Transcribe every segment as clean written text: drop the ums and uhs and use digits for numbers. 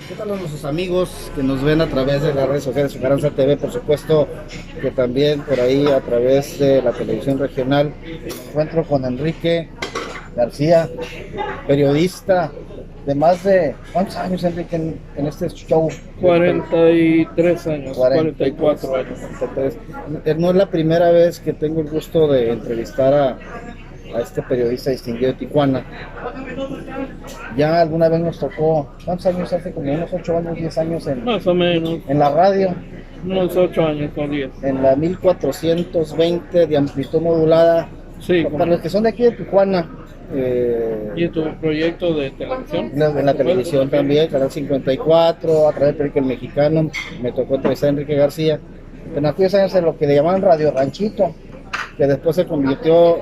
¿Qué tal a nuestros amigos que nos ven a través de las redes sociales, Esperanza TV, por supuesto, que también por ahí a través de la televisión regional? Me encuentro con Enrique García, periodista de más de... ¿Cuántos años, Enrique, en este show? 43 años, 43, 44 años. 43. No es la primera vez que tengo el gusto de entrevistar a este periodista distinguido de Tijuana. Ya alguna vez nos tocó, ¿cuántos años hace? Como unos 8 años, 10 años Más o menos, en la radio, unos 8 años o 10. en la 1420 de amplitud modulada. Sí, Para los que son de aquí de Tijuana, ¿y tu proyecto de televisión? en la televisión también, Canal 54, a través del periódico El Mexicano, me tocó entrevistar a Enrique García. En aquellos años en lo que le llamaban Radio Ranchito, que después se convirtió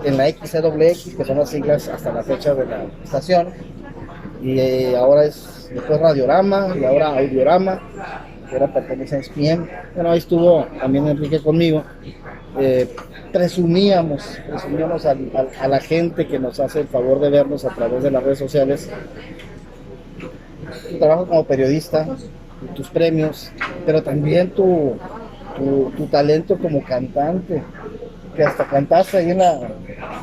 en la XCWX, que son las siglas hasta la fecha de la estación, y ahora es después Radiorama y ahora Audiorama, que ahora pertenece a ESPN. Bueno, ahí estuvo también Enrique conmigo. Eh, presumíamos a la gente que nos hace el favor de vernos a través de las redes sociales tu trabajo como periodista, tus premios, pero también tu talento como cantante, que hasta cantaste ahí en la...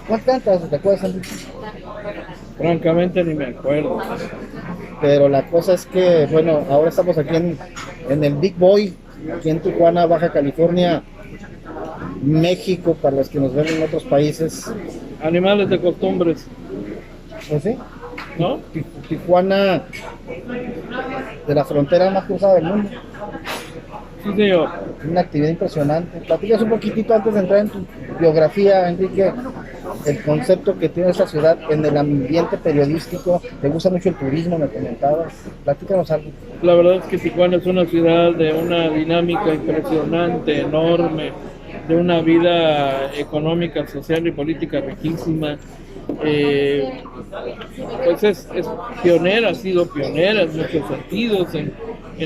¿Cuál cantas? ¿Te acuerdas, Enrique? Francamente ni me acuerdo. Pero la cosa es que, bueno, ahora estamos aquí en el Big Boy, aquí en Tijuana, Baja California, México, para los que nos ven en otros países. Animales de costumbres, Pues sí, ¿no? Tijuana, de la frontera más cruzada del mundo. Sí, señor. Una actividad impresionante. Platicas un poquitito antes de entrar en tu biografía, Enrique, el concepto que tiene esta ciudad en el ambiente periodístico. Te gusta mucho el turismo, me comentabas. Platícanos algo. La verdad es que Tijuana es una ciudad de una dinámica impresionante, enorme, de una vida económica, social y política riquísima. Pues es pionera, ha sido pionera en muchos sentidos en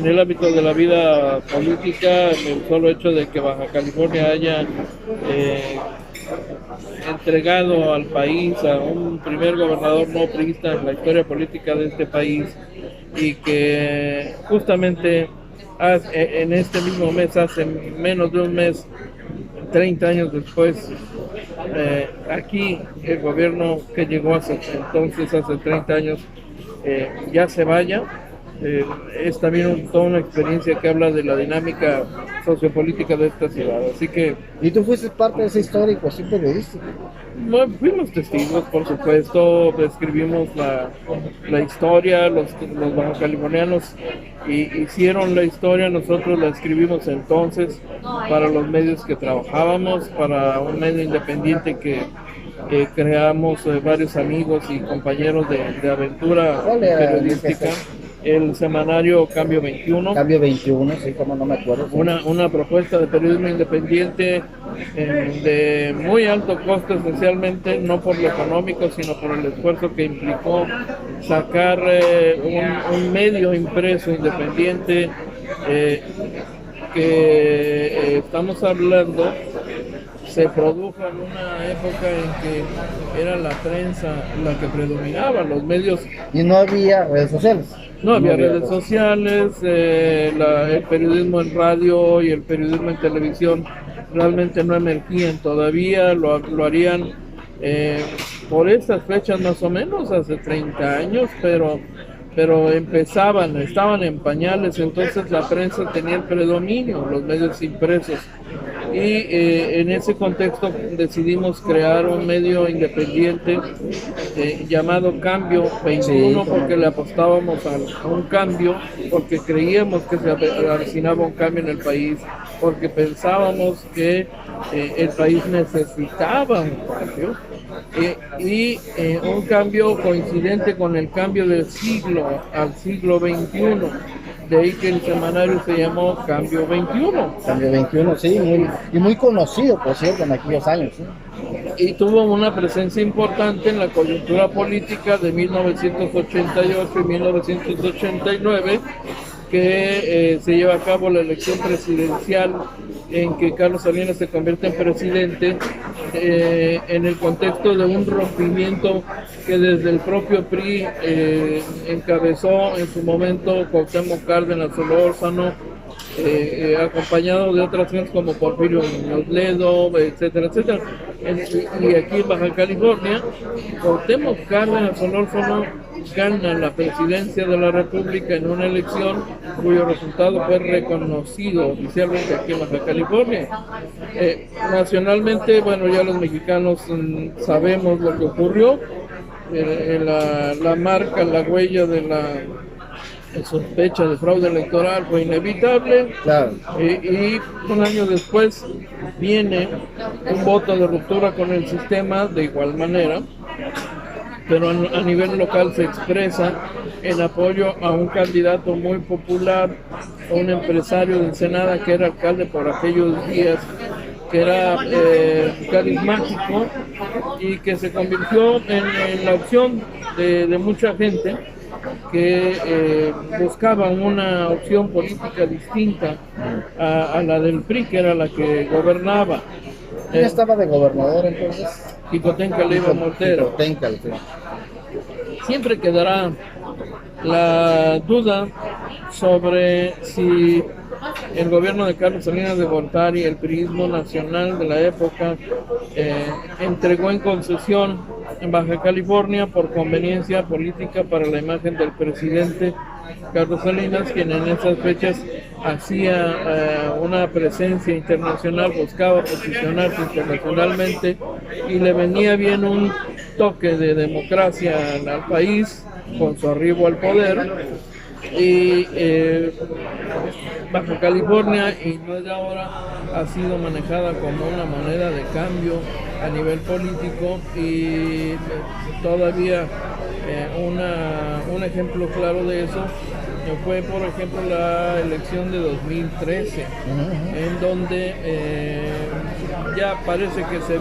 el ámbito de la vida política. El solo hecho de que Baja California haya entregado al país a un primer gobernador no priista en la historia política de este país, y que justamente en este mismo mes, hace menos de un mes, 30 años después, aquí el gobierno que llegó hace 30 años, ya se vaya. Es también toda una experiencia que habla de la dinámica sociopolítica de esta ciudad. Así que Y tú fuiste parte de esa historia y cuestión periodística. bueno, fuimos testigos, por supuesto, escribimos la historia, los bajacalifornianos hicieron la historia, nosotros la escribimos entonces para los medios que trabajábamos, para un medio independiente que creamos varios amigos y compañeros de aventura ¿Cuál era, periodística. El semanario Cambio 21. Cambio 21, sí, como no me acuerdo. Sí. Una propuesta de periodismo independiente de muy alto costo, esencialmente no por lo económico, sino por el esfuerzo que implicó sacar un medio impreso independiente, que estamos hablando, se produjo en una época en que era la prensa la que predominaba, los medios. Y no había redes sociales. No había redes sociales, el periodismo en radio y el periodismo en televisión realmente no emergían todavía, lo harían por estas fechas más o menos, hace 30 años, pero estaban en pañales, entonces la prensa tenía el predominio, los medios impresos. Y en ese contexto decidimos crear un medio independiente llamado Cambio 21, porque le apostábamos a un cambio, porque creíamos que se avecinaba un cambio en el país, porque pensábamos que el país necesitaba un cambio, un cambio coincidente con el cambio del siglo al siglo XXI. De ahí que el semanario se llamó Cambio 21. Cambio 21, sí, muy conocido, por cierto, en aquellos años. ¿Sí? Y tuvo una presencia importante en la coyuntura política de 1988 y 1989, que se lleva a cabo la elección presidencial, en que Carlos Salinas se convierte en presidente en el contexto de un rompimiento que desde el propio PRI encabezó en su momento Cuauhtémoc Cárdenas Solórzano, acompañado de otras gentes como Porfirio Muñoz Ledo, etcétera, etcétera. Y aquí en Baja California, Cuauhtémoc Cárdenas Solórzano gana la presidencia de la República en una elección cuyo resultado fue reconocido oficialmente aquí en Baja California. Nacionalmente, bueno, ya los mexicanos sabemos lo que ocurrió. La marca, la huella de la sospecha de fraude electoral fue inevitable. Claro. Y un año después viene un voto de ruptura con el sistema de igual manera, pero a nivel local se expresa en apoyo a un candidato muy popular, un empresario de Ensenada que era alcalde por aquellos días, que era carismático y que se convirtió en la opción de mucha gente que buscaban una opción política distinta a la del PRI, que era la que gobernaba. ¿Quién estaba de gobernador entonces? Jicotenca Leiva Mortero. Jicotenca, sí. Siempre quedará la duda sobre si el gobierno de Carlos Salinas de Gortari, el priismo nacional de la época, entregó en concesión en Baja California por conveniencia política para la imagen del presidente Carlos Salinas, quien en esas fechas hacía una presencia internacional, buscaba posicionarse internacionalmente y le venía bien un toque de democracia al país con su arribo al poder. Y Baja California, y no es de ahora, ha sido manejada como una moneda de cambio a nivel político, y todavía un ejemplo claro de eso fue, por ejemplo, la elección de 2013, en donde ya parece que se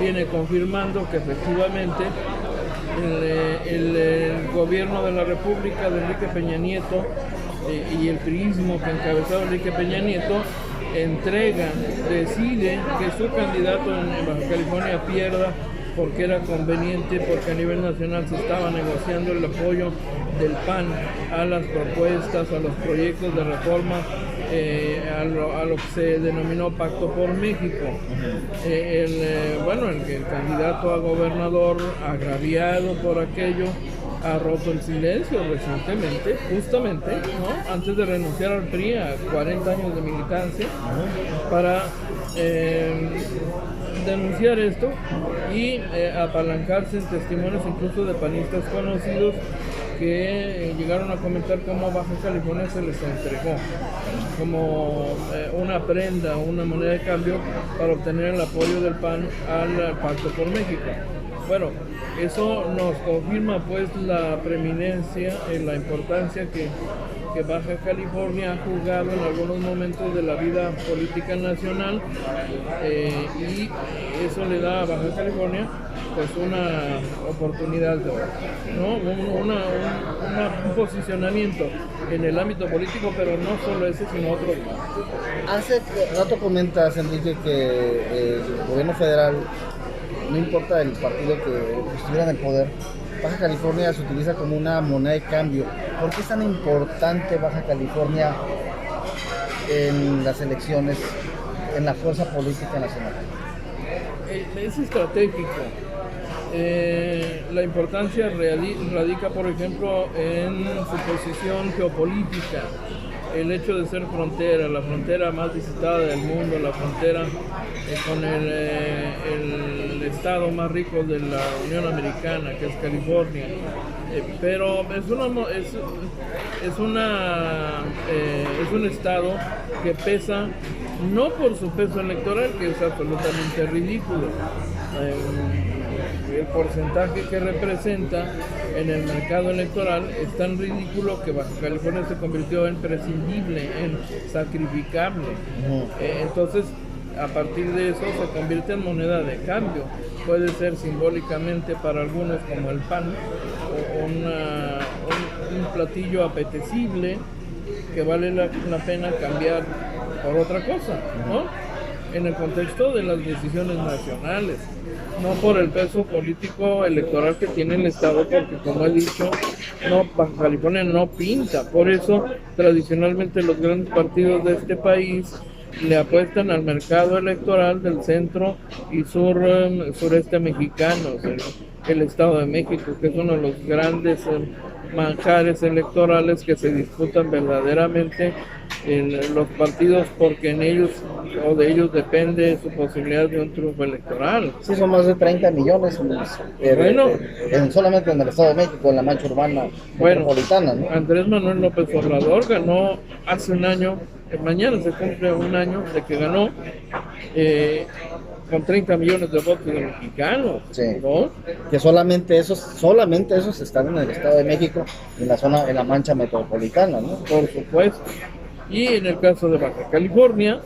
viene confirmando que efectivamente el gobierno de la República de Enrique Peña Nieto y el priismo que encabezaba Enrique Peña Nieto decide que su candidato en Baja California pierda, porque era conveniente, porque a nivel nacional se estaba negociando el apoyo del PAN a las propuestas, a los proyectos de reforma, a lo que se denominó Pacto por México. El candidato a gobernador, agraviado por aquello, ha roto el silencio recientemente, justamente, ¿no?, antes de renunciar al PRI a 40 años de militancia, para denunciar esto y apalancarse en testimonios incluso de panistas conocidos que llegaron a comentar cómo Baja California se les entregó como una prenda, una moneda de cambio para obtener el apoyo del PAN al Pacto por México. Bueno, eso nos confirma pues la preeminencia, la importancia que Baja California ha jugado en algunos momentos de la vida política nacional, y eso le da a Baja California pues una oportunidad de oro, ¿no? Un posicionamiento en el ámbito político, pero no solo ese, sino otros más. Hace rato comentas, Enrique, que el gobierno federal, no importa el partido que estuviera en el poder, Baja California se utiliza como una moneda de cambio. ¿Por qué es tan importante Baja California en las elecciones, en la fuerza política nacional? Es estratégico. La importancia radica, por ejemplo, en su posición geopolítica. El hecho de ser frontera, la frontera más visitada del mundo, la frontera con el estado más rico de la Unión Americana, que es California, pero es un estado que pesa no por su peso electoral, que es absolutamente ridículo. El porcentaje que representa en el mercado electoral es tan ridículo que Baja California se convirtió en prescindible, en sacrificable. Entonces, a partir de eso se convierte en moneda de cambio. Puede ser simbólicamente para algunos como el pan, un platillo apetecible que vale la pena cambiar por otra cosa, ¿no? en el contexto de las decisiones nacionales, no por el peso político electoral que tiene el Estado, porque como he dicho, no, Baja California no pinta. Por eso, tradicionalmente los grandes partidos de este país le apuestan al mercado electoral del centro y sureste mexicanos, el Estado de México, que es uno de los grandes manjares electorales que se disputan verdaderamente en los partidos, porque en ellos o de ellos depende su posibilidad de un triunfo electoral. Sí, son más de 30 millones Bueno, solamente en el Estado de México, en la mancha urbana metropolitana, ¿no? Andrés Manuel López Obrador ganó hace un año, mañana se cumple un año de que ganó, con 30 millones de votos de mexicanos, Sí. ¿no? Que solamente esos están en el Estado de México, en la zona, en la mancha metropolitana, ¿no? Por supuesto. Y en el caso de Baja California,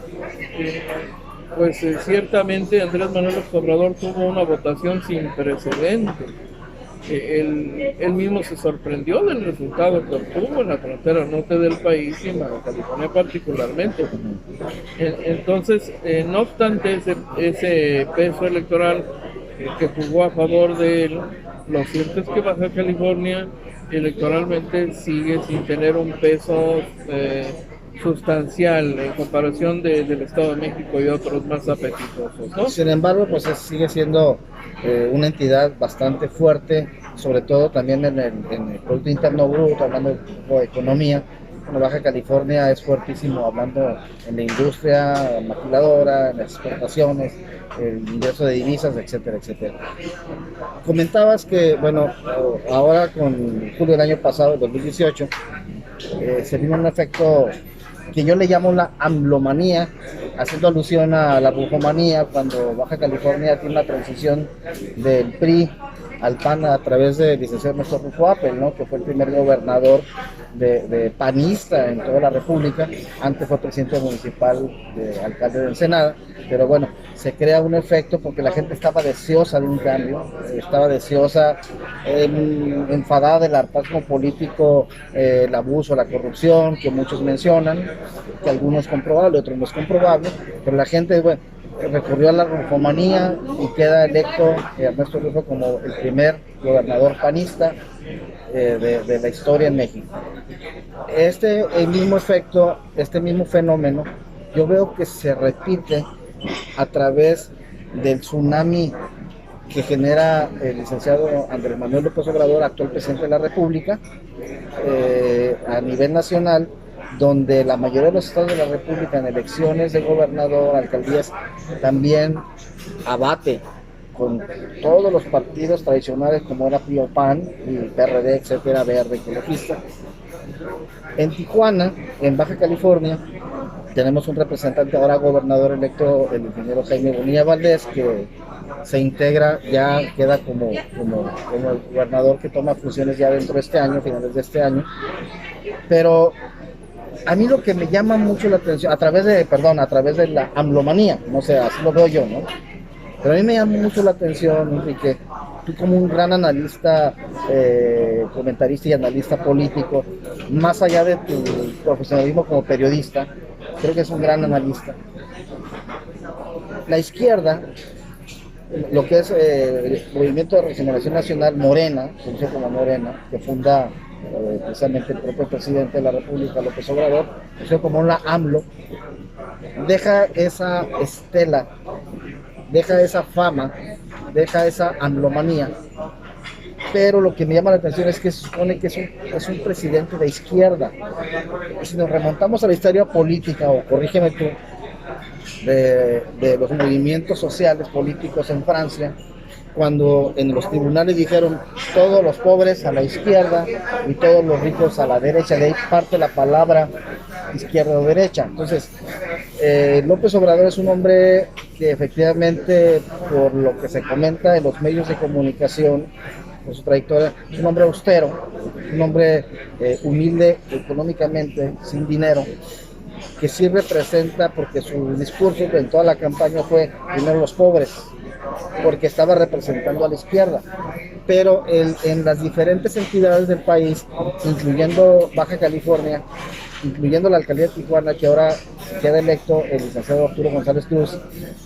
pues ciertamente Andrés Manuel López Obrador tuvo una votación sin precedentes. Él mismo se sorprendió del resultado que obtuvo en la frontera norte del país y en Baja California particularmente. Entonces, no obstante ese peso electoral que jugó a favor de él, lo cierto es que Baja California electoralmente sigue sin tener un peso sustancial en comparación del Estado de México y otros más apetitosos, ¿no? Sin embargo, pues sigue siendo una entidad bastante fuerte, sobre todo también en el Producto Interno Bruto, hablando de economía. Bueno, Baja California es fuertísimo hablando en la industria maquiladora, en las exportaciones, el ingreso de divisas, etcétera, etcétera. Comentabas que, bueno, ahora con julio del año pasado, 2018, se vino un efecto que yo le llamo la AMLomanía, haciendo alusión a la bufomanía, cuando Baja California tiene una transición del PRI al PAN a través del licenciado Néstor Rufo Appel, ¿no? Que fue el primer gobernador de panista en toda la República. Antes fue presidente municipal, alcalde de Ensenada, pero bueno, se crea un efecto porque la gente estaba deseosa de un cambio, estaba deseosa, enfadada del hartazgo político, el abuso, la corrupción, que muchos mencionan, que algunos es comprobable, otros no es comprobable, pero la gente, bueno, recurrió a la rufomanía y queda electo Ernesto Rufo como el primer gobernador panista de la historia en México. El mismo efecto, este mismo fenómeno, yo veo que se repite a través del tsunami que genera el licenciado Andrés Manuel López Obrador, actual presidente de la República, a nivel nacional, donde la mayoría de los estados de la República en elecciones de gobernador, alcaldías, también abate con todos los partidos tradicionales como era PRI o PAN, y PRD, etcétera, Verde, Ecologista. En Tijuana, en Baja California, tenemos un representante ahora gobernador electo, el ingeniero Jaime Bonilla Valdés, que se integra, ya queda como el gobernador que toma funciones ya dentro de este año, finales de este año. Pero a mí lo que me llama mucho la atención, a través de la AMLomanía, no sé, así lo veo yo, ¿no? Pero a mí me llama mucho la atención, Enrique, tú como un gran analista, comentarista y analista político, más allá de tu profesionalismo como periodista, creo que es un gran analista. La izquierda, lo que es el Movimiento de Regeneración Nacional, Morena, conocido como Morena, que funda precisamente el propio presidente de la República, López Obrador, conocido como la AMLO, deja esa estela, deja esa fama, deja esa AMLomanía. Pero lo que me llama la atención es que se supone que es un presidente de izquierda. Si nos remontamos a la historia política, o corrígeme tú, de los movimientos sociales políticos en Francia, cuando en los tribunales dijeron todos los pobres a la izquierda y todos los ricos a la derecha, de ahí parte la palabra izquierda o derecha. Entonces, López Obrador es un hombre que efectivamente, por lo que se comenta en los medios de comunicación, por su trayectoria, es un hombre austero, un hombre humilde económicamente, sin dinero, que sí representa, porque su discurso en toda la campaña fue primero los pobres, porque estaba representando a la izquierda, pero en las diferentes entidades del país, incluyendo Baja California, incluyendo la alcaldía de Tijuana, que ahora queda electo el licenciado Arturo González Cruz,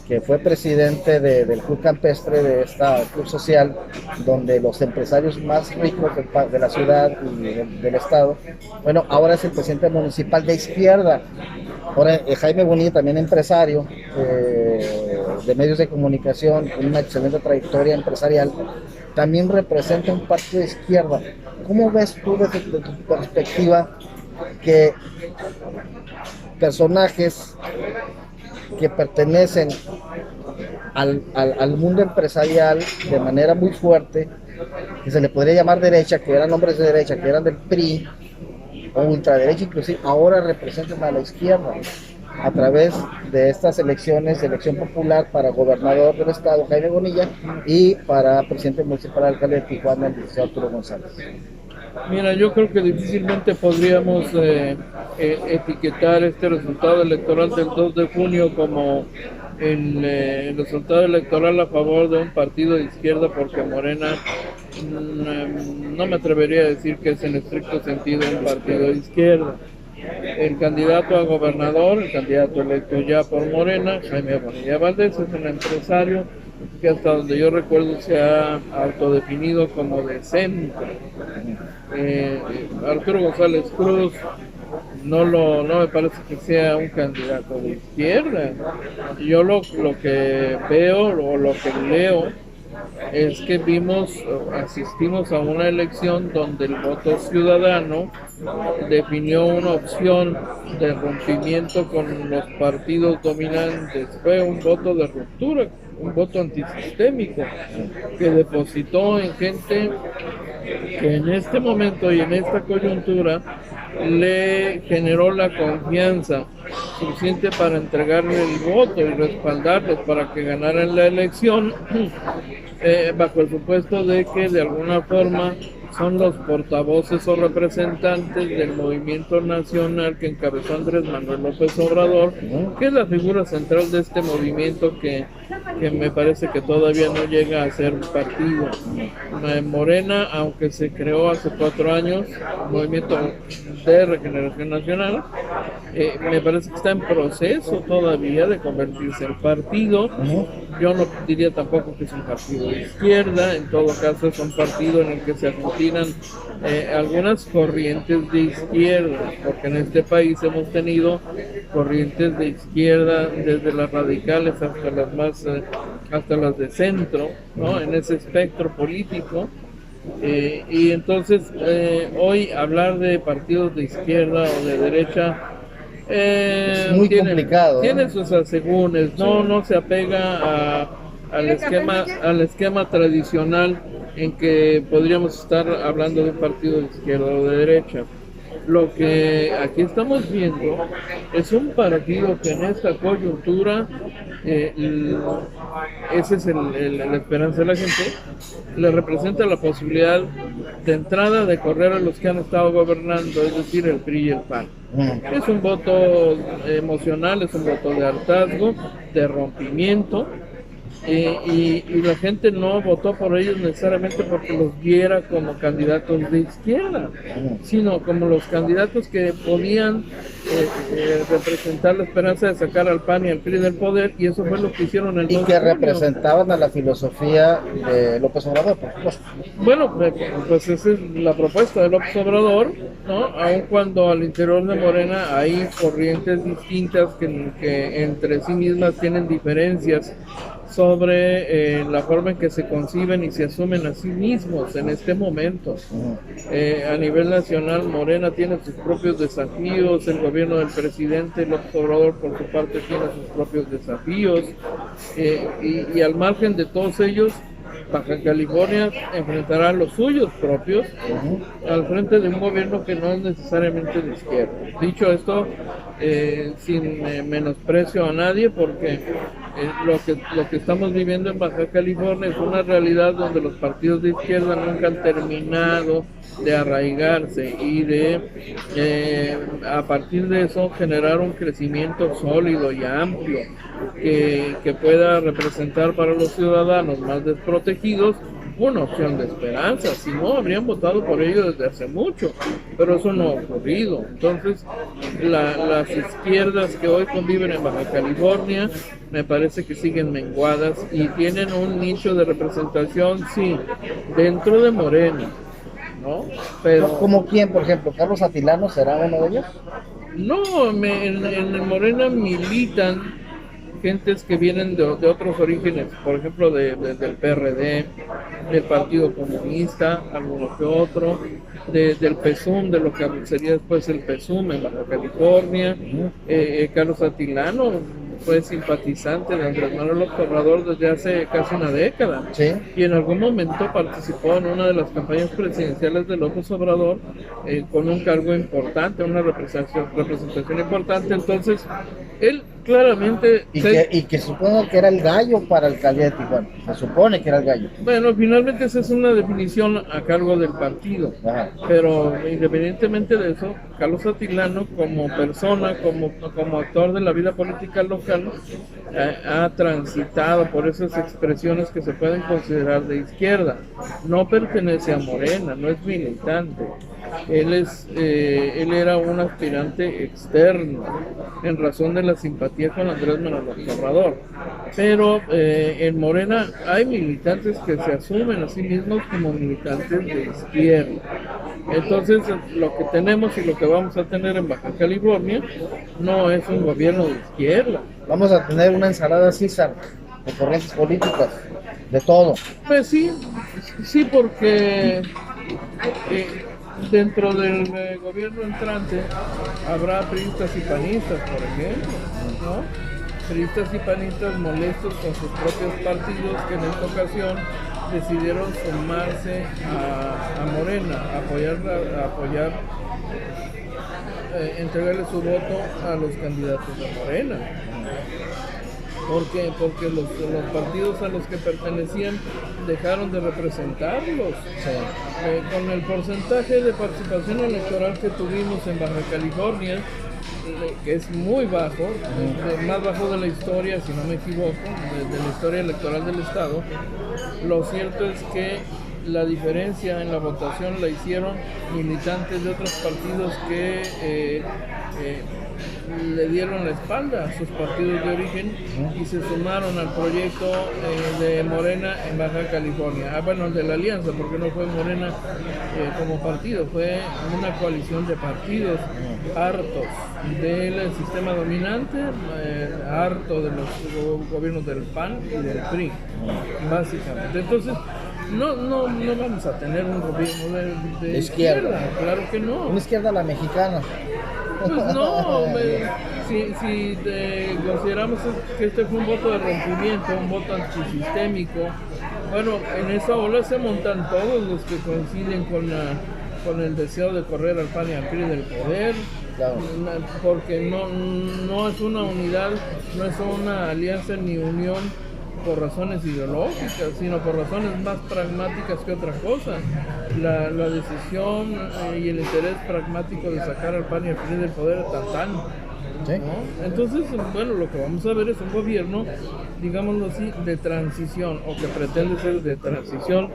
que fue presidente del Club Campestre, de esta club social, donde los empresarios más ricos de la ciudad y del estado, bueno, ahora es el presidente municipal de izquierda. Ahora, Jaime Bonilla, también empresario de medios de comunicación, con una excelente trayectoria empresarial, también representa un partido de izquierda. ¿Cómo ves tú desde tu perspectiva que personajes que pertenecen al mundo empresarial de manera muy fuerte, que se le podría llamar derecha, que eran hombres de derecha, que eran del PRI o ultraderecha inclusive, ahora representan a la izquierda a través de estas elecciones, elección popular para gobernador del estado, Jaime Bonilla, y para presidente municipal, alcalde de Tijuana, el licenciado Arturo González? Mira, yo creo que difícilmente podríamos etiquetar este resultado electoral del 2 de junio como el resultado electoral a favor de un partido de izquierda, porque Morena no me atrevería a decir que es en estricto sentido un partido de izquierda. El candidato a gobernador, el candidato electo ya por Morena, Jaime Bonilla Valdez, es un empresario que hasta donde yo recuerdo se ha autodefinido como de centro. Arturo González Cruz no me parece que sea un candidato de izquierda. Yo lo que veo o lo que leo es que asistimos a una elección donde el voto ciudadano definió una opción de rompimiento con los partidos dominantes. Fue un voto de ruptura, un voto antisistémico, que depositó en gente que en este momento y en esta coyuntura le generó la confianza suficiente para entregarle el voto y respaldarlos para que ganaran la elección, bajo el supuesto de que de alguna forma son los portavoces o representantes del movimiento nacional que encabezó Andrés Manuel López Obrador, que es la figura central de este movimiento que me parece que todavía no llega a ser un partido. Morena, aunque se creó hace 4 años, movimiento de regeneración nacional, me parece que está en proceso todavía de convertirse en partido. Yo no diría tampoco que es un partido de izquierda, en todo caso es un partido en el que se aglutinan algunas corrientes de izquierda, porque en este país hemos tenido corrientes de izquierda desde las radicales hasta las de centro, ¿no? En ese espectro político. Y entonces hoy hablar de partidos de izquierda o de derecha es muy complicado, tiene sus asegúnes, no se apega al esquema tradicional en que podríamos estar hablando de un partido de izquierda o de derecha. Lo que aquí estamos viendo es un partido que en esta coyuntura, esa es la esperanza de la gente, le representa la posibilidad de entrada de correr a los que han estado gobernando, es decir, el PRI y el PAN. Es un voto emocional, es un voto de hartazgo, de rompimiento. Y la gente no votó por ellos necesariamente porque los viera como candidatos de izquierda, sino como los candidatos que podían representar la esperanza de sacar al PAN y al PRI del poder, y eso fue lo que hicieron el 2 de junio. Representaban a la filosofía de López Obrador, por supuesto. Bueno, pues esa es la propuesta de López Obrador, ¿no? Aun cuando al interior de Morena hay corrientes distintas que entre sí mismas tienen diferencias sobre la forma en que se conciben y se asumen a sí mismos en este momento. A nivel nacional, Morena tiene sus propios desafíos, el gobierno del presidente López Obrador por su parte tiene sus propios desafíos, y al margen de todos ellos, Baja California enfrentará los suyos propios al frente de un gobierno que no es necesariamente de izquierda. Dicho esto, sin menosprecio a nadie, porque lo que estamos viviendo en Baja California es una realidad donde los partidos de izquierda nunca han terminado de arraigarse y de a partir de eso generar un crecimiento sólido y amplio que pueda representar para los ciudadanos más desprotegidos una opción de esperanza, si no habrían votado por ello desde hace mucho, pero eso no ha ocurrido. Entonces, las izquierdas que hoy conviven en Baja California me parece que siguen menguadas y tienen un nicho de representación, sí, dentro de Morena, ¿no? Pero ¿Como quién, por ejemplo? ¿Carlos Atilano será uno de ellos? no, en Morena militan gentes que vienen de otros orígenes, por ejemplo del PRD, del Partido Comunista, alguno que otro, del PSUM, de lo que sería después el PSUM en Baja California. Carlos Atilano fue simpatizante de Andrés Manuel López Obrador desde hace casi una década, Sí. y en algún momento participó en una de las campañas presidenciales de López Obrador con un cargo importante, una representación importante. Entonces, él claramente... Y que supongo que era el gallo para el alcaldía de Tijuana. Se supone que era el gallo. Bueno, finalmente esa es una definición a cargo del partido. Ajá. Pero independientemente de eso, Carlos Atilano como persona, como actor de la vida política local, ha transitado por esas expresiones que se pueden considerar de izquierda. No pertenece a Morena, no es militante. Él era un aspirante externo en razón de la simpatía con Andrés Manuel López Obrador. Pero en Morena hay militantes que se asumen a sí mismos como militantes de izquierda. Entonces, lo que tenemos y lo que vamos a tener en Baja California no es un gobierno de izquierda. Vamos a tener una ensalada César de corrientes políticas, de todo. Pues sí, porque dentro del gobierno entrante habrá priistas y panistas, por ejemplo, ¿no? Priistas y panistas molestos con sus propios partidos que en esta ocasión decidieron sumarse a Morena, apoyar, entregarle su voto a los candidatos de Morena. ¿Por qué? Porque los partidos a los que pertenecían dejaron de representarlos. Sí. Con el porcentaje de participación electoral que tuvimos en Baja California, que es muy bajo, más bajo de la historia, si no me equivoco, de la historia electoral del Estado, lo cierto es que la diferencia en la votación la hicieron militantes de otros partidos que le dieron la espalda a sus partidos de origen y se sumaron al proyecto de Morena en Baja California. Bueno, de la alianza, porque no fue Morena como partido, fue una coalición de partidos hartos del sistema dominante, harto de los gobiernos del PAN y del PRI, básicamente. Entonces, no vamos a tener un gobierno de izquierda, claro que no. Una izquierda a la mexicana. Pues no, si consideramos que este fue un voto de rompimiento, un voto antisistémico, bueno, en esa ola se montan todos los que coinciden con el deseo de correr al PAN y al PRI del poder, claro. Porque no es una unidad, no es una alianza ni unión por razones ideológicas, sino por razones más pragmáticas que otra cosa. La decisión y el interés pragmático de sacar al PAN y al PRI del poder tan. ¿Sí? ¿No? Entonces, bueno, lo que vamos a ver es un gobierno, digámoslo así, de transición, o que pretende ser de transición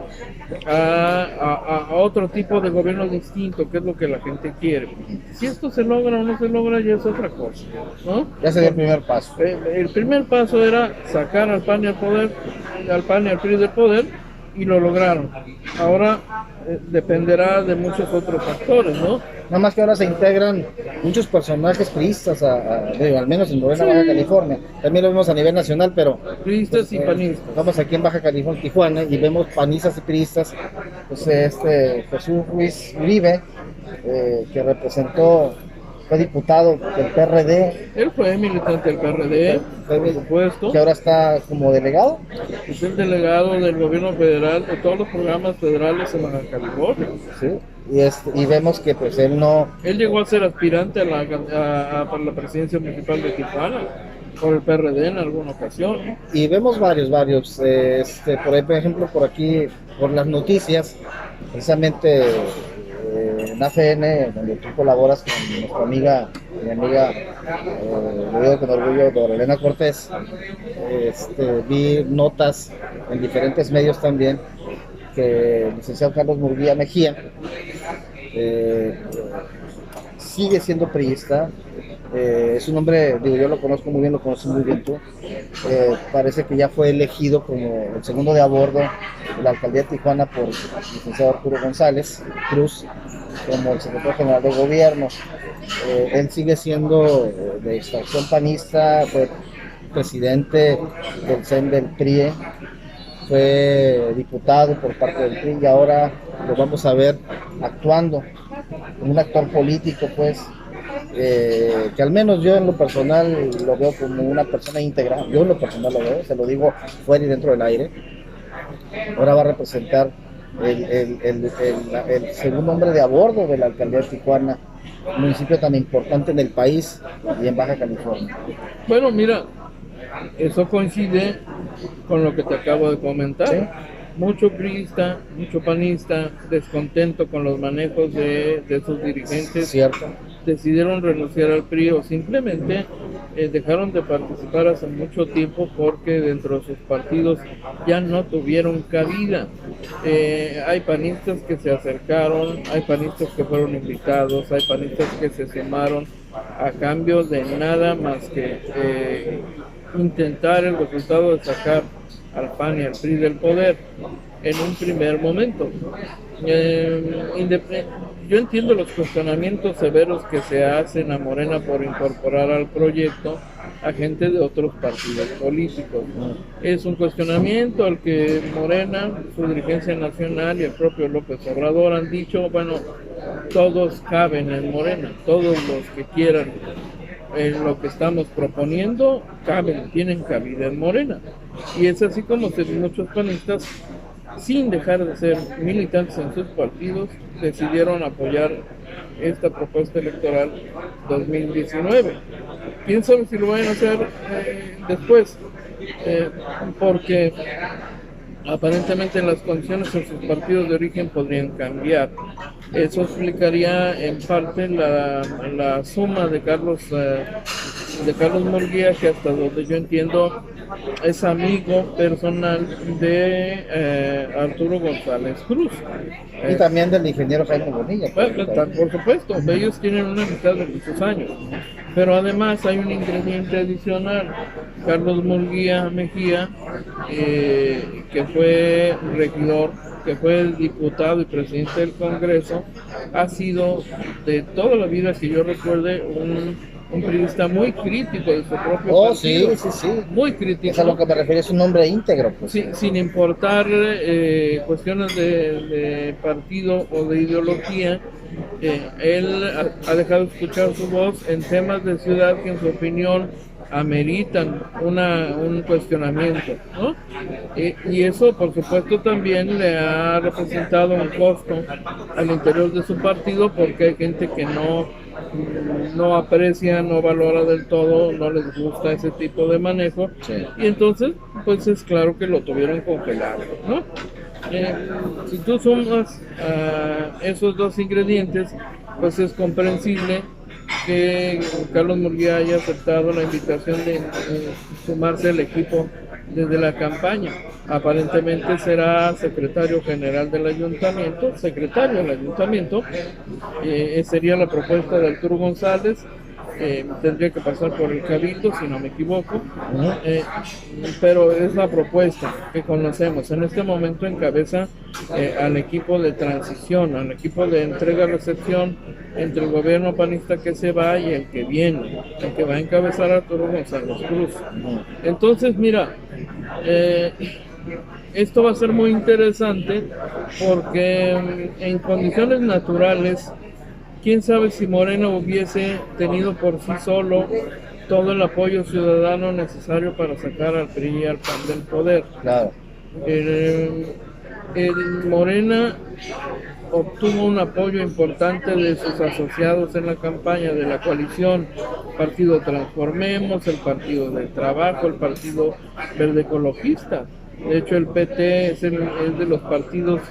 a otro tipo de gobierno distinto, que es lo que la gente quiere. Si esto se logra o no se logra, ya es otra cosa, ¿no? Ya sería el primer paso. El primer paso era sacar al PAN y al PRI del poder, y lo lograron. Ahora dependerá de muchos otros factores, ¿no? Nada más que ahora se integran muchos personajes priistas, al menos en Morena, sí. Baja California. También lo vemos a nivel nacional, pero... Priistas y panistas. Vamos aquí en Baja California, Tijuana, y vemos panistas y priistas. Pues Jesús Ruiz Uribe, que fue diputado del PRD. Él fue militante del PRD, por supuesto. Que ahora está como delegado. Es el delegado del gobierno federal, de todos los programas federales en Baja California. Sí. Y vemos que pues él no... Él llegó a ser aspirante para la presidencia municipal de Tijuana, por el PRD en alguna ocasión. Y vemos varios, por ahí, por ejemplo, por aquí, por las noticias, precisamente en AFN, donde tú colaboras con mi amiga, lo digo con orgullo, Dorelena Cortés, vi notas en diferentes medios también, que el licenciado Carlos Murguía Mejía sigue siendo priista. Es un hombre, digo, yo lo conozco muy bien, lo conoces muy bien tú. Parece que ya fue elegido como el segundo de a bordo de la alcaldía de Tijuana por el licenciado Arturo González Cruz, como el secretario general de gobierno. Él sigue siendo de extracción panista, fue presidente del CEN del PRI, fue diputado por parte del PRI y ahora lo vamos a ver actuando como un actor político, pues, que al menos yo en lo personal lo veo como una persona íntegra. Yo en lo personal lo veo, se lo digo fuera y dentro del aire. Ahora va a representar el segundo hombre de a bordo de la alcaldía de Tijuana, un municipio tan importante en el país y en Baja California. Bueno, mira, eso coincide con lo que te acabo de comentar. ¿Sí? Mucho priista, mucho panista, descontento con los manejos de sus dirigentes, Cierto. decidieron renunciar al PRI o simplemente dejaron de participar hace mucho tiempo porque dentro de sus partidos ya no tuvieron cabida. Hay panistas que se acercaron, hay panistas que fueron invitados, hay panistas que se sumaron a cambio de nada más que intentar el resultado de sacar al PAN y al PRI del poder en un primer momento. Yo entiendo los cuestionamientos severos que se hacen a Morena por incorporar al proyecto a gente de otros partidos políticos. Es un cuestionamiento al que Morena, su dirigencia nacional y el propio López Obrador han dicho, bueno, todos caben en Morena, todos los que quieran lo que estamos proponiendo caben, tienen cabida en Morena. Y es así como muchos panistas, sin dejar de ser militantes en sus partidos, decidieron apoyar esta propuesta electoral 2019. ¿Quién sabe si lo vayan a hacer después? Porque aparentemente las condiciones en sus partidos de origen podrían cambiar. Eso explicaría en parte la suma de Carlos Murguía, que hasta donde yo entiendo es amigo personal de Arturo González Cruz. Y también del ingeniero Jaime Bonilla. Por supuesto, ellos tienen una amistad de muchos años. Pero además hay un ingrediente adicional. Carlos Murguía Mejía, que fue regidor, que fue diputado y presidente del Congreso, ha sido de toda la vida que yo recuerde un periodista muy crítico de su propio partido. Sí. Muy crítico. Es a lo que me refiero, es un hombre íntegro. Pues. Sí, sin importar cuestiones de partido o de ideología, él ha dejado escuchar su voz en temas de ciudad que en su opinión ameritan un cuestionamiento, ¿no? Y eso por supuesto también le ha representado un costo al interior de su partido, porque hay gente que no aprecia, no valora del todo, no les gusta ese tipo de manejo, sí. Y entonces pues es claro que lo tuvieron congelado, ¿no? Si tú sumas esos dos ingredientes, pues es comprensible que Carlos Murguía haya aceptado la invitación de sumarse al equipo desde la campaña. Aparentemente será secretario general del ayuntamiento, sería la propuesta de Arturo González. Tendría que pasar por el cabildo, si no me equivoco, pero es la propuesta que conocemos. En este momento encabeza al equipo de transición, al equipo de entrega-recepción entre el gobierno panista que se va y el que viene, el que va a encabezar a Arturo González Cruz. Entonces, mira, esto va a ser muy interesante porque en condiciones naturales, quién sabe si Morena hubiese tenido por sí solo todo el apoyo ciudadano necesario para sacar al PRI y al PAN del poder. Claro. Morena obtuvo un apoyo importante de sus asociados en la campaña de la coalición Partido Transformemos, el Partido del Trabajo, el Partido Verde Ecologista. De hecho, el PT es de los partidos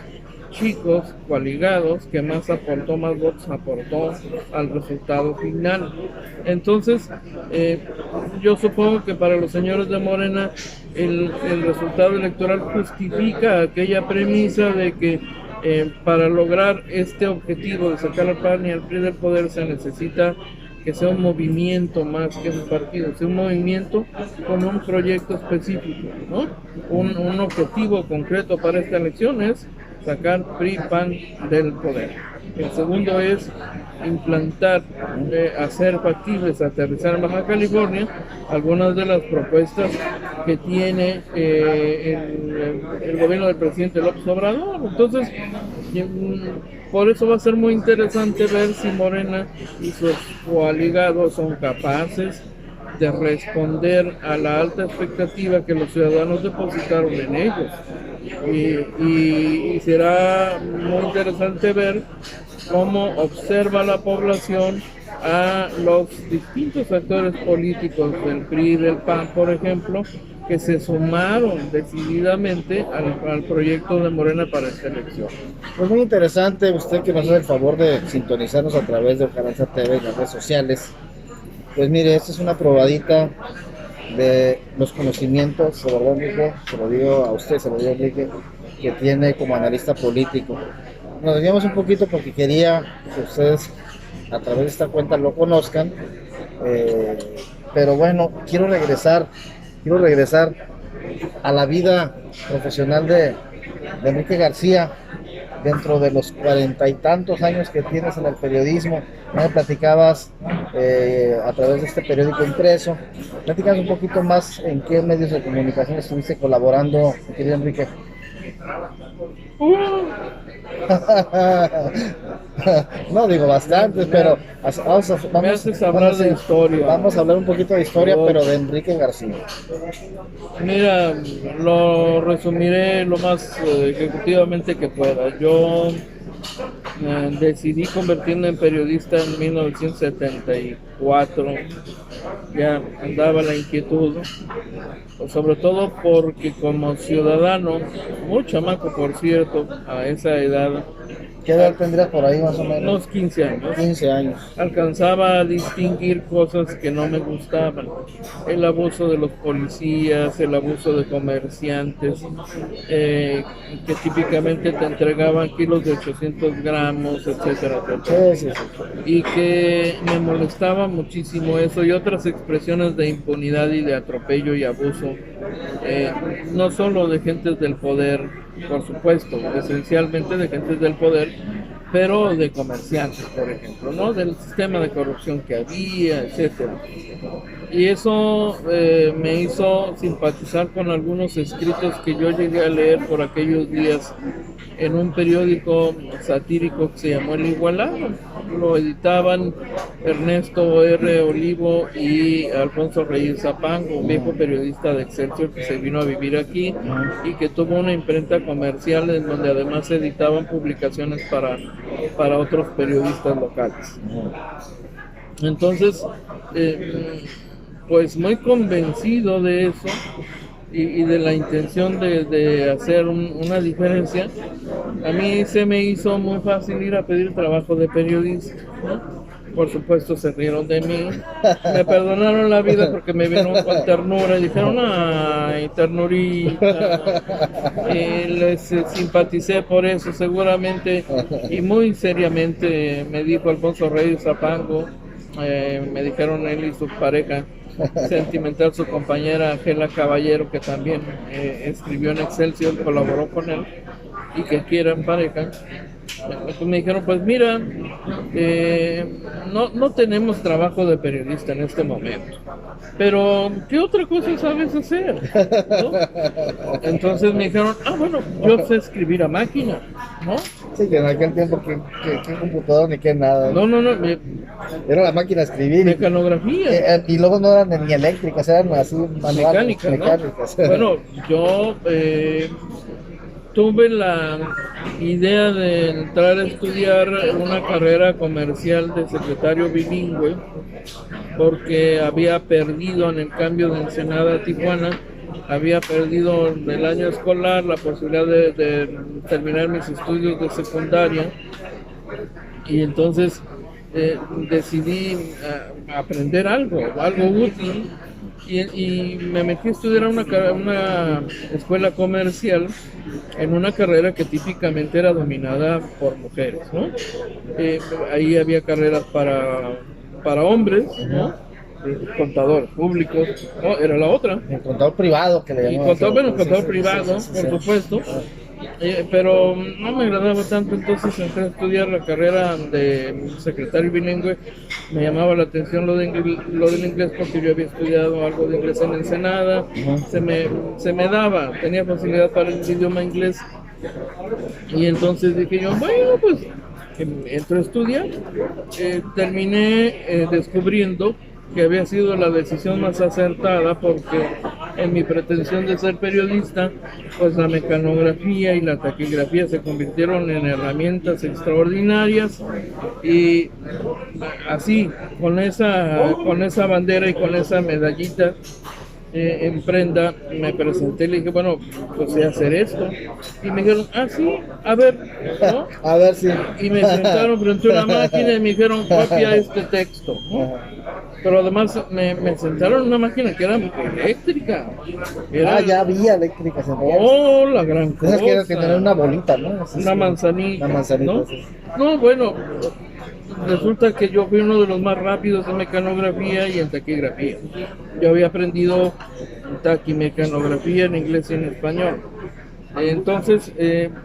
chicos, coaligados, que más votos aportó al resultado final. Entonces, yo supongo que para los señores de Morena el resultado electoral justifica aquella premisa de que para lograr este objetivo de sacar al PAN y al PRI del poder se necesita que sea un movimiento más que un partido, sea un movimiento con un proyecto específico, ¿no? Un objetivo concreto para esta elección es sacar PRI-PAN del poder. El segundo es implantar, hacer factibles, aterrizar en Baja California algunas de las propuestas que tiene el gobierno del presidente López Obrador. Entonces, por eso va a ser muy interesante ver si Morena y sus coaligados son capaces de responder a la alta expectativa que los ciudadanos depositaron en ellos. Y será muy interesante ver cómo observa la población a los distintos actores políticos del PRI y del PAN, por ejemplo, que se sumaron decididamente al proyecto de Morena para esta elección. Pues muy interesante, usted que nos hace el favor de sintonizarnos a través de Ocaranza TV en las redes sociales. Pues mire, esta es una probadita de los conocimientos, se lo digo, Enrique, se lo digo a usted, se lo digo a Enrique, que tiene como analista político. Nos desviamos un poquito porque quería que ustedes a través de esta cuenta lo conozcan, pero bueno, quiero regresar a la vida profesional de Enrique García. Dentro de los 40 y tantos años que tienes en el periodismo, me platicabas a través de este periódico impreso, platicas un poquito más en qué medios de comunicación estuviste colaborando, querido Enrique. No digo bastantes, pero vamos a hablar un poquito de historia, pero de Enrique García. Mira, lo resumiré lo más ejecutivamente que pueda. Yo decidí convertirme en periodista en 1974. Ya andaba la inquietud, sobre todo porque como ciudadano, muy chamaco por cierto, a esa edad. ¿Qué edad tendrías por ahí más o menos? Unos 15 años. 15 años. Alcanzaba a distinguir cosas que no me gustaban. El abuso de los policías, el abuso de comerciantes, que típicamente te entregaban kilos de 800 gramos, etcétera, etcétera. Sí. Y que me molestaba muchísimo eso y otras expresiones de impunidad y de atropello y abuso, no solo de gentes del poder, por supuesto, esencialmente de gentes del poder, pero de comerciantes, por ejemplo, ¿no? Del sistema de corrupción que había, etcétera. Y eso me hizo simpatizar con algunos escritos que yo llegué a leer por aquellos días en un periódico satírico que se llamó El Igualado. Lo editaban Ernesto R. Olivo y Alfonso Reyes Zapango, un viejo periodista de Excelsior que se vino a vivir aquí y que tuvo una imprenta comercial en donde además editaban publicaciones para otros periodistas locales. Entonces, pues muy convencido de eso y de la intención de hacer una diferencia, a mí se me hizo muy fácil ir a pedir trabajo de periodista, ¿no? Por supuesto se rieron de mí, me perdonaron la vida porque me vieron con ternura y dijeron, ay, ternurita, y les simpaticé por eso seguramente, y muy seriamente me dijo Alfonso Reyes Zapango, me dijeron él y su pareja sentimental, su compañera Ángela Caballero, que también escribió en Excelsior, colaboró con él y que quieran pareja. Pues me dijeron, pues mira, no tenemos trabajo de periodista en este momento, pero ¿qué otra cosa sabes hacer? ¿No? Entonces me dijeron, bueno, yo sé escribir a máquina, ¿no? Sí, que en aquel tiempo que computador ni que nada. No. Era la máquina de escribir. Mecanografía. Y luego no eran ni eléctricas, eran así mecánicas, mecánicas. ¿No? Bueno, yo tuve la idea de entrar a estudiar una carrera comercial de secretario bilingüe porque había perdido en el cambio de Ensenada a Tijuana, había perdido en el año escolar la posibilidad de terminar mis estudios de secundaria y entonces decidí aprender algo útil y me metí a estudiar a una escuela comercial en una carrera que típicamente era dominada por mujeres, ¿no? Ahí había carreras para hombres, ¿no? Contadores públicos, no, era la otra. El contador privado que le Y llamaban. contador privado, por supuesto. Pero no me agradaba tanto, entonces entré a estudiar la carrera de secretario bilingüe. Me llamaba la atención lo del inglés porque yo había estudiado algo de inglés en Ensenada. Se me daba, tenía facilidad para el idioma inglés. Y entonces dije yo, bueno, pues entro a estudiar. Terminé descubriendo que había sido la decisión más acertada porque en mi pretensión de ser periodista, pues la mecanografía y la taquigrafía se convirtieron en herramientas extraordinarias y así, con esa bandera y con esa medallita en prenda, me presenté y le dije, bueno, pues sé hacer esto. Y me dijeron, sí, a ver, ¿no? A ver si. Y me sentaron frente a una máquina y me dijeron, copia este texto, ¿no? Pero además me sentaron en una máquina que era eléctrica. Ya había eléctricas en realidad. Oh, la gran cosa. Esas que tener una bolita, ¿no? Una manzanita. Una manzanita, ¿no? sí. No, bueno, resulta que yo fui uno de los más rápidos en mecanografía y en taquigrafía. Yo había aprendido taquimecanografía en inglés y en español. Entonces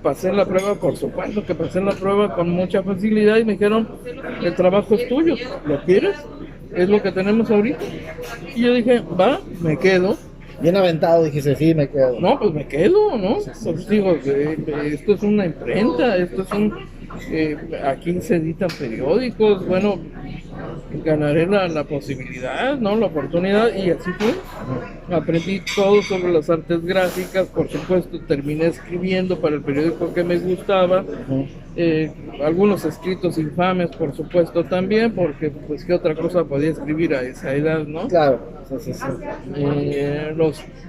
pasé la prueba, por supuesto que pasé la prueba con mucha facilidad y me dijeron, el trabajo es tuyo, ¿lo quieres? Es lo que tenemos ahorita. Y yo dije, va, me quedo. Bien aventado, dijiste, sí, me quedo. No, pues me quedo, ¿no? Pues digo, esto es una imprenta, aquí se editan periódicos, bueno, ganaré la posibilidad, ¿no? La oportunidad, y así fue. Aprendí todo sobre las artes gráficas, por supuesto, terminé escribiendo para el periódico que me gustaba, algunos escritos infames, por supuesto, también, porque pues qué otra cosa podía escribir a esa edad, ¿no? Claro, sí.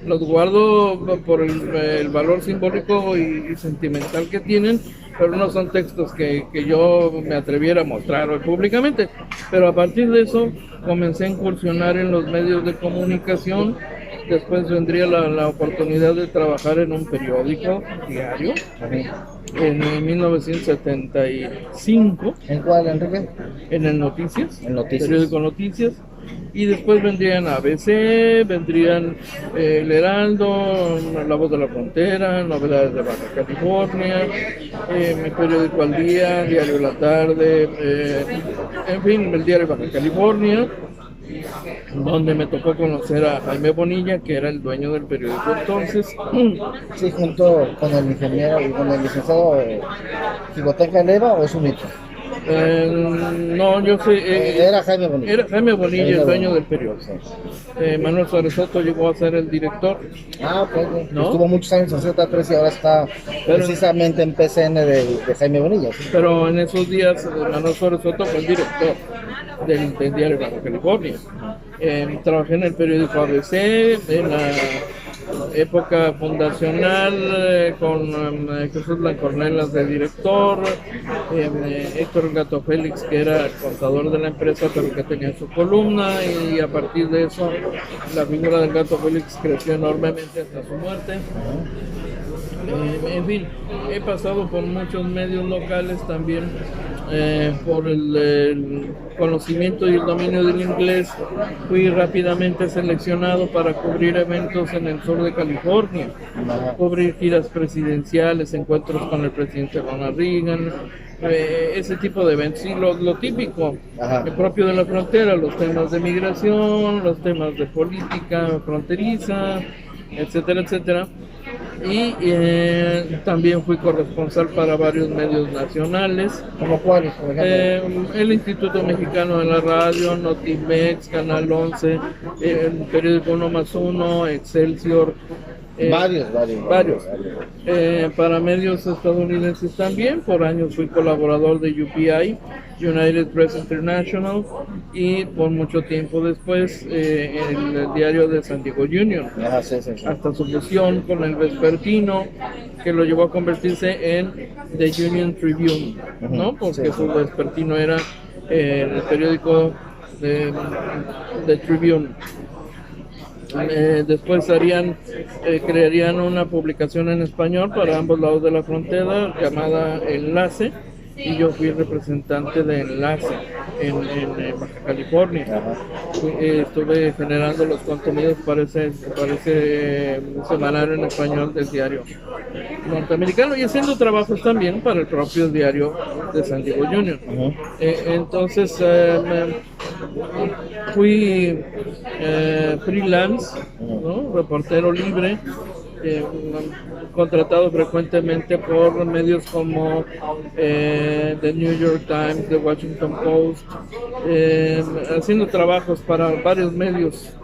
Los guardo por el valor simbólico y sentimental que tienen, pero no son textos que yo me atreviera a mostrar hoy públicamente. Pero a partir de eso comencé a incursionar en los medios de comunicación. Después vendría la oportunidad de trabajar en un periódico diario en 1975. ¿En cuál, Enrique? En el Noticias. En Noticias. Periódico Noticias. Y después vendrían ABC, vendrían El Heraldo, La Voz de la Frontera, Novedades de Baja California, mi periódico Al Día, Diario La Tarde, en fin, el Diario Baja California, donde me tocó conocer a Jaime Bonilla, que era el dueño del periódico entonces. Sí, junto con el ingeniero y con el licenciado Gigoteca Leva, ¿o es un mito? No, yo sé. Era Jaime Bonilla. Era Jaime Bonilla, el dueño del periódico. Manuel Suárez Soto llegó a ser el director. Pues, ¿no? Estuvo muchos años en Z3 y ahora está precisamente en PCN de Jaime Bonilla. ¿Sí? Pero en esos días Manuel Suárez Soto fue el director del diario Baja California. Trabajé en el periódico ABC, en la época fundacional, con Jesús Blancornelas de director, Héctor Gato Félix, que era el contador de la empresa pero que tenía su columna, y a partir de eso la figura del Gato Félix creció enormemente hasta su muerte. En fin, he pasado por muchos medios locales también. Por el conocimiento y el dominio del inglés, fui rápidamente seleccionado para cubrir eventos en el sur de California, cubrir giras presidenciales, encuentros con el presidente Ronald Reagan, ese tipo de eventos, y lo típico, el propio de la frontera, los temas de migración, los temas de política fronteriza, etcétera, etcétera. Y también fui corresponsal para varios medios nacionales. ¿Como cuáles, por ejemplo? El Instituto Mexicano de la Radio, Notimex, Canal 11, el periódico 1+1, Excelsior. Varios. Para medios estadounidenses también. Por años fui colaborador de UPI, United Press International, y por mucho tiempo después el diario de San Diego Union, hasta su fusión con el vespertino, que lo llevó a convertirse en The Union Tribune, ¿no? Porque su vespertino era el periódico de Tribune. Después crearían una publicación en español para ambos lados de la frontera llamada Enlace, y yo fui representante de Enlace en Baja California. Estuve generando los contenidos para ese semanario en español del diario norteamericano y haciendo trabajos también para el propio diario de San Diego Junior. Entonces fui freelance, ¿no? Reportero libre, contratado frecuentemente por medios como The New York Times, The Washington Post, haciendo trabajos para varios medios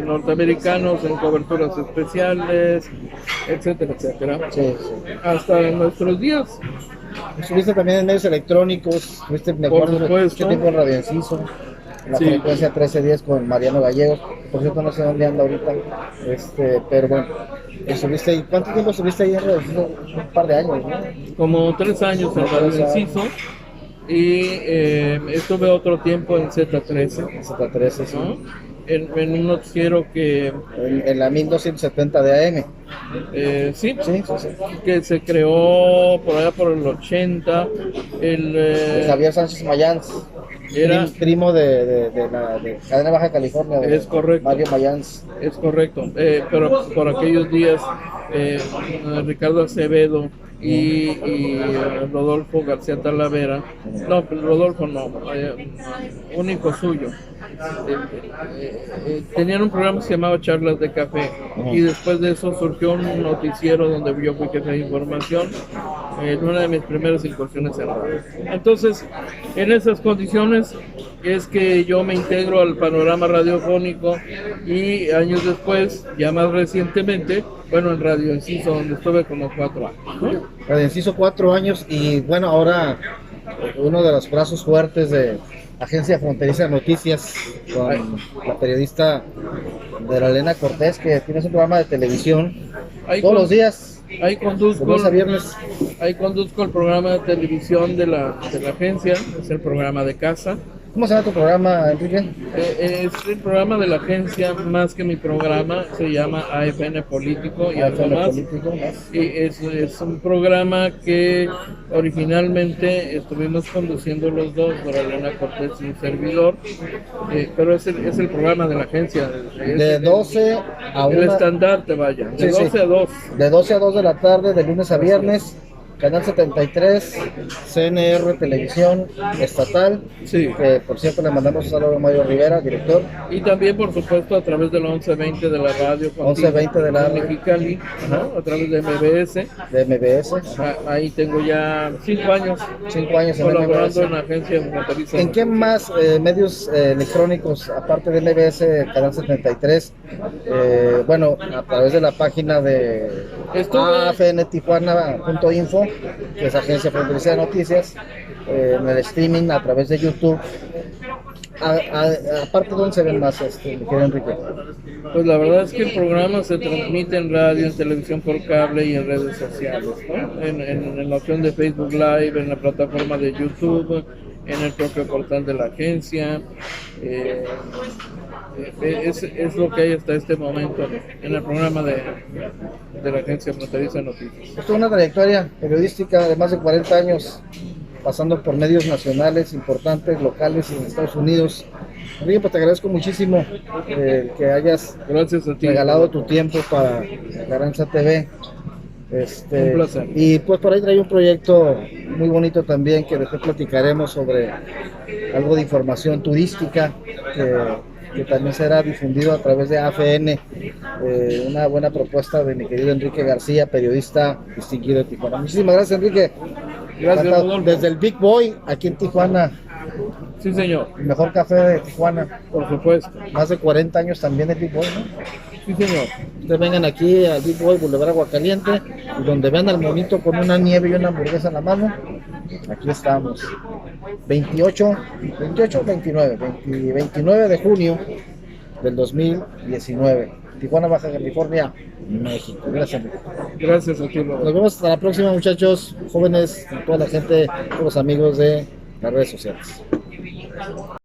norteamericanos en coberturas especiales, etcétera, etcétera, hasta nuestros días. Estuviste también en medios electrónicos, estuviste mucho tiempo en Radio Enciso, la frecuencia 1310 con Mariano Gallegos. Por cierto, no sé dónde anda ahorita, pero bueno, estuviste ahí. ¿Cuánto tiempo estuviste ahí en Radio Enciso? Un par de años, ¿no? Como 3 años en Radio Enciso, y estuve otro tiempo en Z13. Z13, sí. ¿No? En un noticiero que... En la 1270 de AM. Sí, que se creó por allá por el 80. Javier Sánchez Mayans, era primo de Cadena Baja California. Es correcto. Mario Mayans. Es correcto, pero por aquellos días Ricardo Acevedo y Rodolfo García Talavera, no, Rodolfo no, un hijo suyo, tenían un programa que se llamaba Charlas de Café, y después de eso surgió un noticiero donde yo fui jefe de información, en una de mis primeras incursiones en radio. Entonces, en esas condiciones es que yo me integro al panorama radiofónico, y años después, ya más recientemente, bueno, en Radio Enciso, donde estuve como 4 años, ¿no? Radio Enciso 4 años, y bueno, ahora uno de los brazos fuertes de Agencia Fronteriza de Noticias, con la periodista de la Elena Cortés, que tienes un programa de televisión todos los días. Ahí conduzco, lunes a viernes. Ahí conduzco el programa de televisión de la agencia, es el programa de casa. ¿Cómo se llama tu programa, Enrique? Es el programa de la agencia, más que mi programa, se llama AFN Político y algo más. Y es un programa que originalmente estuvimos conduciendo los dos, por Elena Cortés y un servidor, pero es el programa de la agencia. De 12 a 1. El estandarte, vaya, de 12 a 2. De 12 a 2 de la tarde, de lunes a viernes. Canal 73, CNR Televisión Estatal, que por cierto le mandamos un saludo a Mario Rivera, director. Y también, por supuesto, a través del 1120 de la radio. 1120 de la radio. Mexicali, a través de MBS. De MBS. Ahí tengo ya 5 años. 5 años colaborando en la agencia fronteriza. ¿En qué más medios electrónicos, aparte de MBS, Canal 73? Bueno, a través de la página de afntijuana.info, que es Agencia Fronteriza de Noticias, en el streaming a través de YouTube. Aparte, ¿dónde se ven más, mi querido Enrique? Pues la verdad es que el programa se transmite en radio, en televisión por cable y en redes sociales, ¿no? En la opción de Facebook Live, en la plataforma de YouTube, en el propio portal de la agencia. Es lo que hay hasta este momento en el programa de la Agencia Fronteriza de Noticias. Esto es una trayectoria periodística de más de 40 años, pasando por medios nacionales importantes, locales y en Estados Unidos. Enrique, pues te agradezco muchísimo que hayas regalado tu tiempo para Garanza TV. Un placer. Y pues por ahí trae un proyecto muy bonito también, que después platicaremos sobre algo de información turística que también será difundido a través de AFN, una buena propuesta de mi querido Enrique García, periodista distinguido de Tijuana. Muchísimas gracias, Enrique. Gracias, desde el Big Boy, aquí en Tijuana. Sí, señor. El mejor café de Tijuana. Por supuesto. Más de 40 años también el Big Boy, ¿no? Sí, señor. Ustedes vengan aquí al Big Boy, Boulevard Aguacaliente, y donde vean al monito con una nieve y una hamburguesa en la mano, aquí estamos. 29 de junio del 2019. Tijuana, Baja California, México. Gracias, amigo. Gracias a ti, Robert. Nos vemos hasta la próxima, muchachos, jóvenes, toda la gente, todos los amigos de las redes sociales.